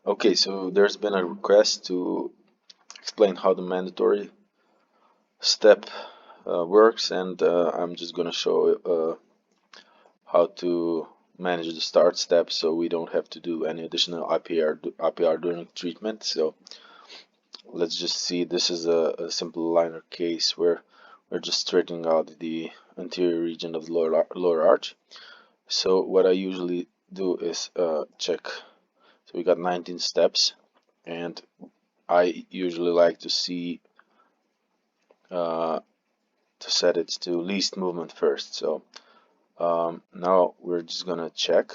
Okay, so there's been a request to explain how the mandatory step works, and I'm just gonna show how to manage the start step so we don't have to do any additional IPR during treatment. So let's just see, this is a simple liner case where we're just straightening out the anterior region of the lower arch. So what I usually do is check. So we got 19 steps, and I usually like to see to set it to least movement first. So now we're just gonna check,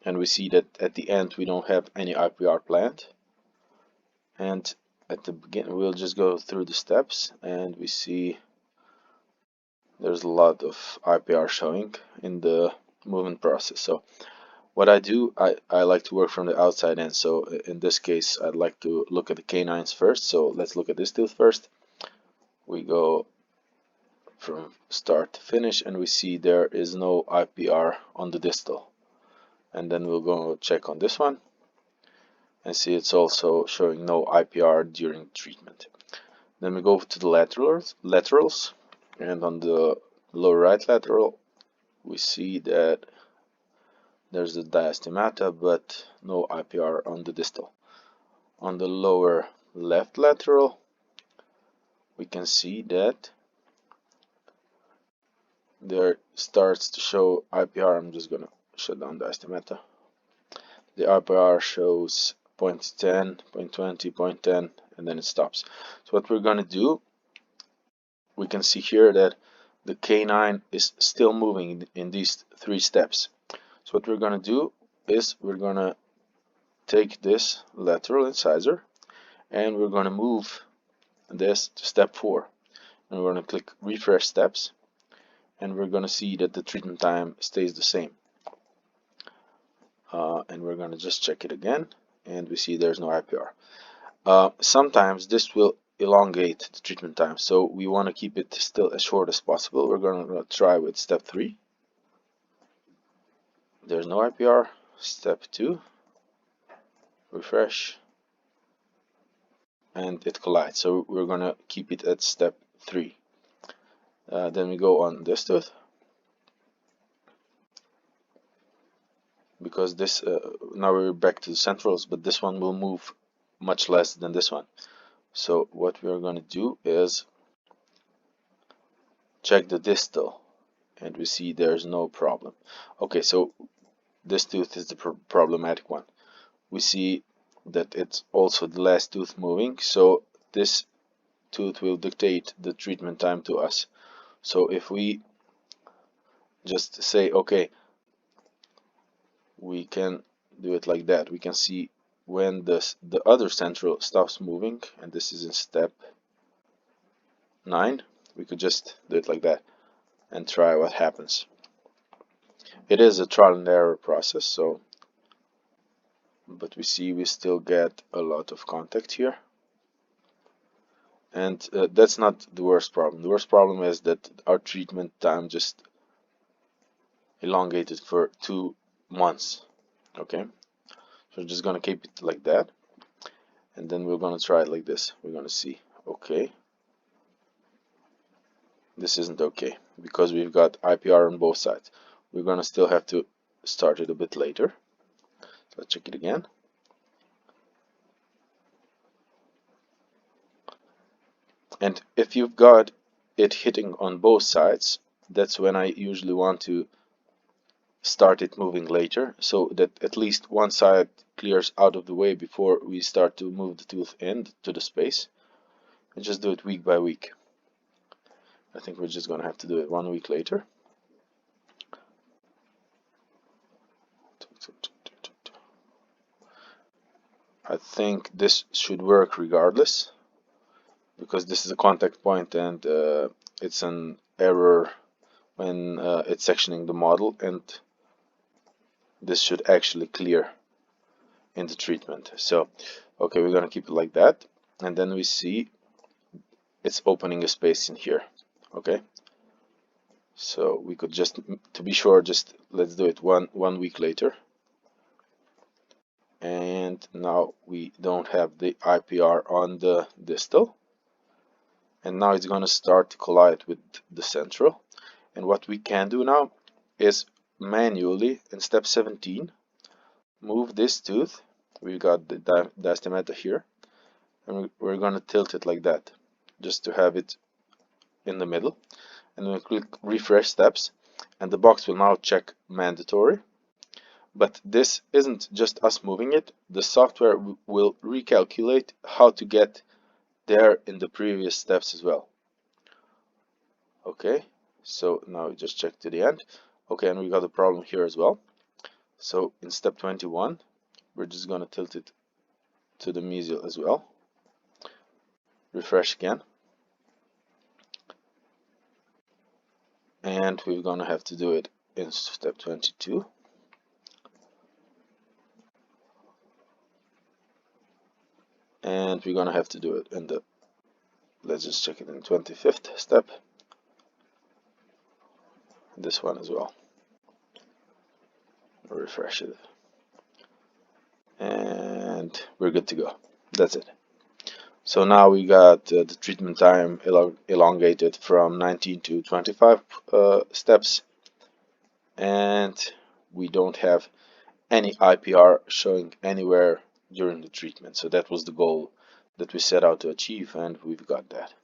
and we see that at the end we don't have any IPR planned, and at the beginning we'll just go through the steps, and we see there's a lot of IPR showing in the movement process. So what I do, I like to work from the outside in. So in this case I'd like to look at the canines first. So let's look at this tooth first. We go from start to finish, and we see there is no IPR on the distal. And then we'll go check on this one and see it's also showing no IPR during treatment. Then we go to the laterals, and on the lower right lateral we see that there's the diastematta but no IPR on the distal. On the lower left lateral we can see that there starts to show IPR. I'm just gonna shut down the diastematta. The IPR shows 0.10, 0.20, 0.10, and then it stops. So what we're gonna do, we can see here that the canine is still moving in these 3 steps. So what we're gonna do is we're gonna take this lateral incisor and we're gonna move this to step 4. And we're gonna click refresh steps, and we're gonna see that the treatment time stays the same. And we're gonna just check it again, and we see there's no IPR. Sometimes this will elongate the treatment time, so we want to keep it still as short as possible. We're going to try with step 3. There's no IPR. Step 2, refresh, and it collides. So we're going to keep it at step 3. Then we go on this tooth, because this now we're back to the centrals, but this one will move much less than this one. So what we're going to do is check the distal, and we see there's no problem. Okay, so this tooth is the problematic one. We see that it's also the last tooth moving, so this tooth will dictate the treatment time to us. So if we just say, okay, we can do it like that. We can see when the other central stops moving, and this is in step 9. We could just do it like that and try what happens. It is a trial and error process, so but we see we still get a lot of contact here, and that's not the worst problem. The worst problem is that our treatment time just elongated for 2 months. Okay, so we're just gonna keep it like that, and then we're gonna try it like this. We're gonna see, okay, this isn't okay because we've got IPR on both sides. We're gonna still have to start it a bit later. So let's check it again. And if you've got it hitting on both sides, that's when I usually want to start it moving later, so that at least one side clears out of the way before we start to move the tooth into the space. And just do it week by week. I think we're just gonna have to do it 1 week later. I think this should work regardless, because this is a contact point, and it's an error when it's sectioning the model, and this should actually clear in the treatment. So okay, we're gonna keep it like that, and then we see it's opening a space in here. Okay, so we could just, to be sure, just let's do it one week later, and now we don't have the IPR on the distal, and now it's going to start to collide with the central. And what we can do now is manually in step 17 move this tooth. We got the diastematta here, and we're going to tilt it like that just to have it in the middle, and we click refresh steps, and the box will now check mandatory. But this isn't just us moving it, the software will recalculate how to get there in the previous steps as well. Okay, so now we just check to the end. Okay, and we got a problem here as well. So in step 21, we're just going to tilt it to the mesial as well. Refresh again. And we're going to have to do it in step 22. And we're going to have to do it in the, let's just check it in 25th step. This one as well. Refresh it. And we're good to go. That's it. So now we got the treatment time elongated from 19 to 25 steps, and we don't have any IPR showing anywhere during the treatment. So that was the goal that we set out to achieve, and we've got that.